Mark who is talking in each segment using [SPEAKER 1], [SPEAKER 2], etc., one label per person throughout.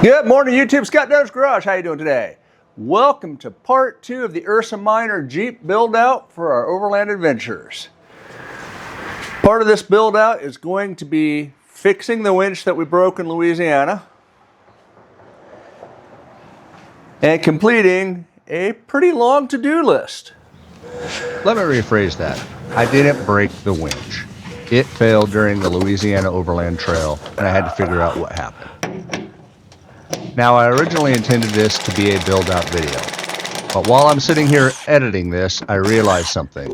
[SPEAKER 1] Good morning, YouTube. Scott Dunnage Garage. How you doing today? Welcome to part 2 of the Ursa Minor Jeep build out for our overland adventures. Part of this build out is going to be fixing the winch that we broke in Louisiana and completing a pretty long to-do list.
[SPEAKER 2] Let me rephrase that. I didn't break the winch. It failed during the Louisiana Overland Trail, and I had to figure out what happened. Now, I originally intended this to be a build-out video, but while I'm sitting here editing this, I realized something.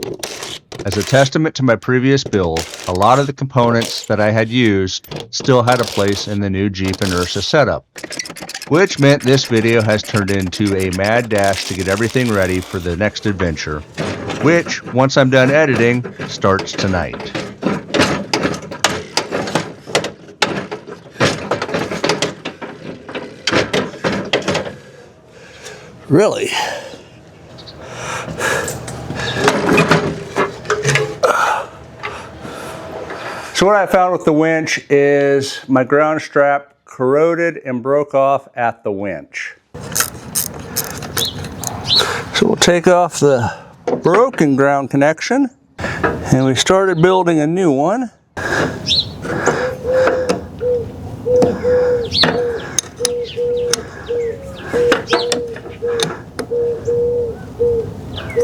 [SPEAKER 2] As a testament to my previous build, a lot of the components that I had used still had a place in the new Jeep and Ursa setup, which meant this video has turned into a mad dash to get everything ready for the next adventure, which, once I'm done editing, starts tonight.
[SPEAKER 1] Really? So what I found with the winch is my ground strap corroded and broke off at the winch. So we'll take off the broken ground connection and we started building a new one.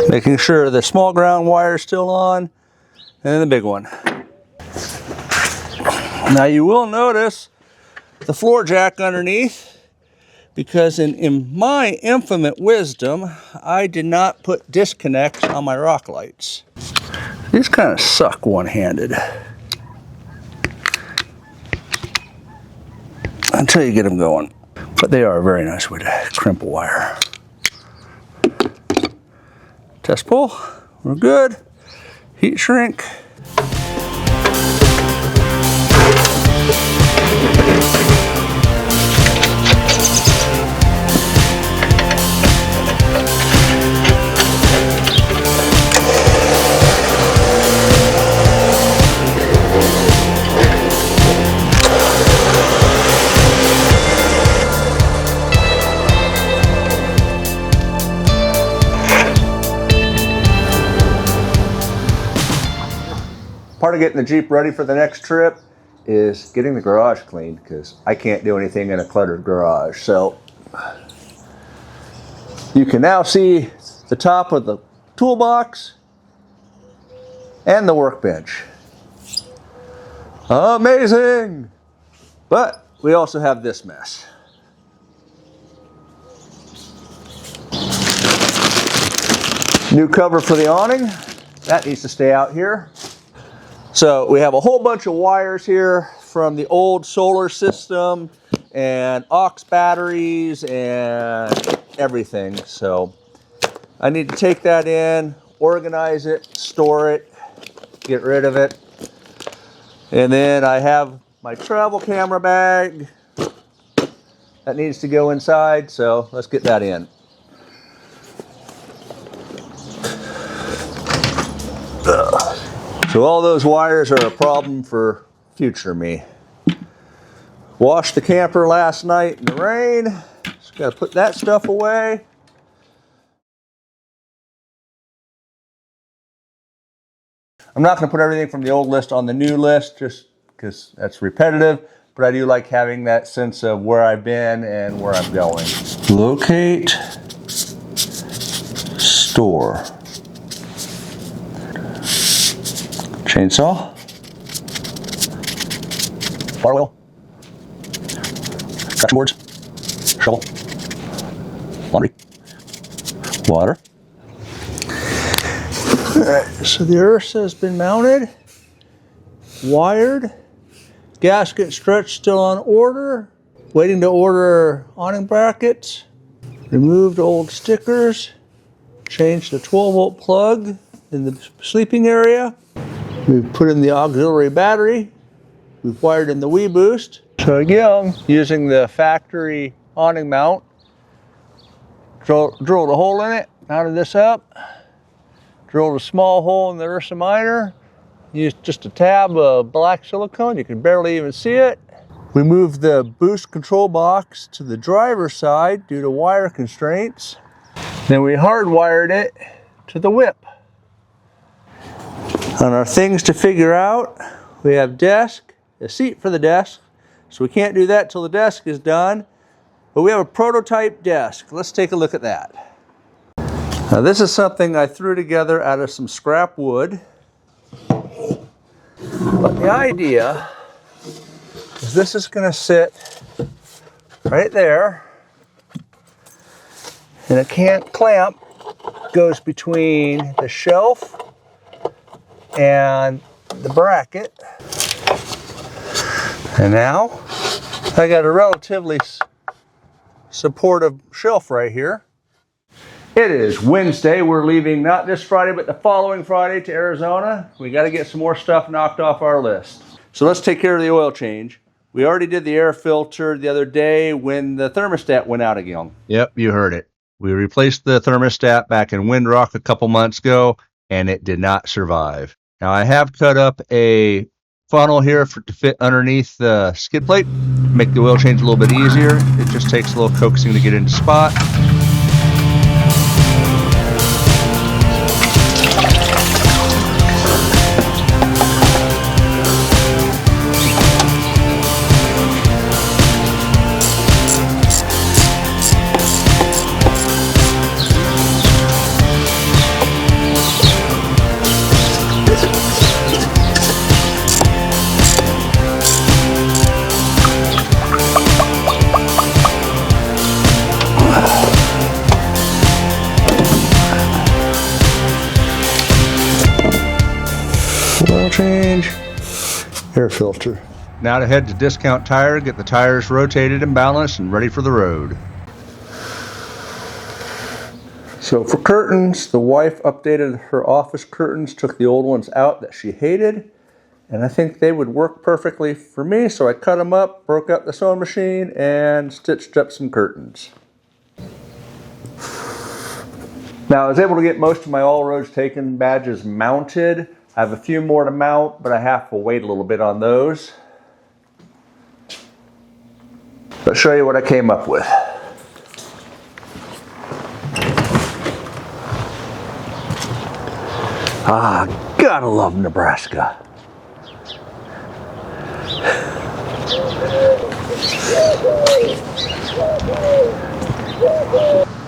[SPEAKER 1] Making sure the small ground wire is still on, and then the big one. Now you will notice the floor jack underneath, because in my infinite wisdom, I did not put disconnects on my rock lights. These kind of suck one-handed until you get them going. But they are a very nice way to crimp a wire. Test pull, we're good. Heat shrink. Part of getting the Jeep ready for the next trip is getting the garage cleaned, because I can't do anything in a cluttered garage. So you can now see the top of the toolbox and the workbench. Amazing! But we also have this mess. New cover for the awning. That needs to stay out here. So we have a whole bunch of wires here from the old solar system and aux batteries and everything. So I need to take that in, organize it, store it, get rid of it. And then I have my travel camera bag that needs to go inside. So let's get that in. So all those wires are a problem for future me. Washed the camper last night in the rain. Just got to put that stuff away. I'm not going to put everything from the old list on the new list just because that's repetitive, but I do like having that sense of where I've been and where I'm going. Locate, store. Chainsaw, water wheel, traction boards, shovel, laundry, water. Alright, so the Ursa has been mounted, wired, gasket stretch still on order, waiting to order awning brackets, removed old stickers, changed the 12-volt plug in the sleeping area. We've put in the auxiliary battery. We've wired in the WeBoost. So again, using the factory awning mount, drilled a hole in it, mounted this up, drilled a small hole in the Ursa Minor, used just a tab of black silicone, you can barely even see it. We moved the boost control box to the driver's side due to wire constraints. Then we hardwired it to the whip. On our things to figure out, we have desk, a seat for the desk, so we can't do that till the desk is done. But we have a prototype desk. Let's take a look at that. Now this is something I threw together out of some scrap wood. But the idea is this is going to sit right there, and a clamp goes between the shelf and the bracket. And now I got a relatively supportive shelf right here. It is Wednesday. We're leaving not this Friday, but the following Friday to Arizona. We got to get some more stuff knocked off our list. So let's take care of the oil change. We already did the air filter the other day when the thermostat went out again.
[SPEAKER 2] Yep, you heard it. We replaced the thermostat back in Windrock a couple months ago, and it did not survive. Now I have cut up a funnel here to fit underneath the skid plate, make the oil change a little bit easier. It just takes a little coaxing to get into spot.
[SPEAKER 1] Oil change, air filter.
[SPEAKER 2] Now to head to Discount Tire, get the tires rotated and balanced and ready for the road.
[SPEAKER 1] So for curtains, the wife updated her office curtains, took the old ones out that she hated, and I think they would work perfectly for me, so I cut them up, broke up the sewing machine, and stitched up some curtains. Now I was able to get most of my All Roads Taken badges mounted. I have a few more to mount, but I have to wait a little bit on those. I'll show you what I came up with. Ah, gotta love Nebraska.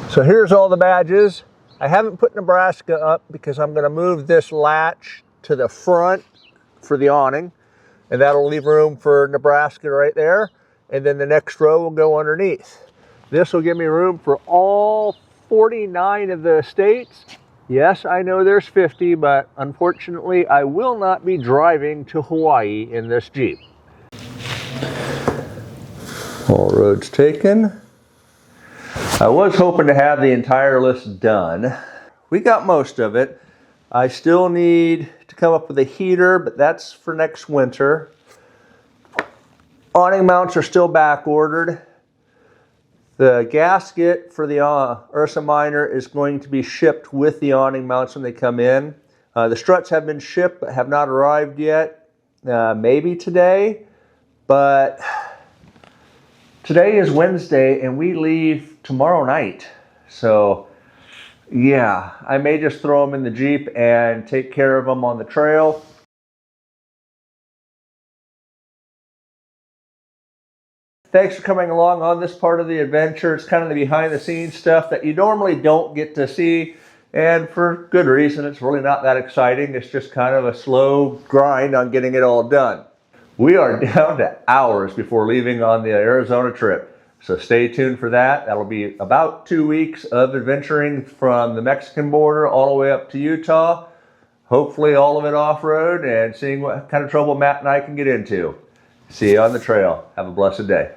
[SPEAKER 1] So here's all the badges. I haven't put Nebraska up because I'm going to move this latch to the front for the awning, and that'll leave room for Nebraska right there, and then the next row will go underneath. This will give me room for all 49 of the states. Yes, I know there's 50, but unfortunately I will not be driving to Hawaii in this Jeep. All roads taken. I was hoping to have the entire list done. We got most of it. I still need to come up with a heater, but that's for next winter. Awning mounts are still back ordered. The gasket for the Ursa Minor is going to be shipped with the awning mounts when they come in. The struts have been shipped but have not arrived yet. Maybe today, but today is Wednesday and we leave tomorrow night. So yeah, I may just throw them in the Jeep and take care of them on the trail. Thanks for coming along on this part of the adventure. It's kind of the behind the scenes stuff that you normally don't get to see, and for good reason. It's really not that exciting. It's just kind of a slow grind on getting it all done. We are down to hours before leaving on the Arizona trip. So stay tuned for that. That'll be about 2 weeks of adventuring from the Mexican border all the way up to Utah. Hopefully all of it off-road and seeing what kind of trouble Matt and I can get into. See you on the trail. Have a blessed day.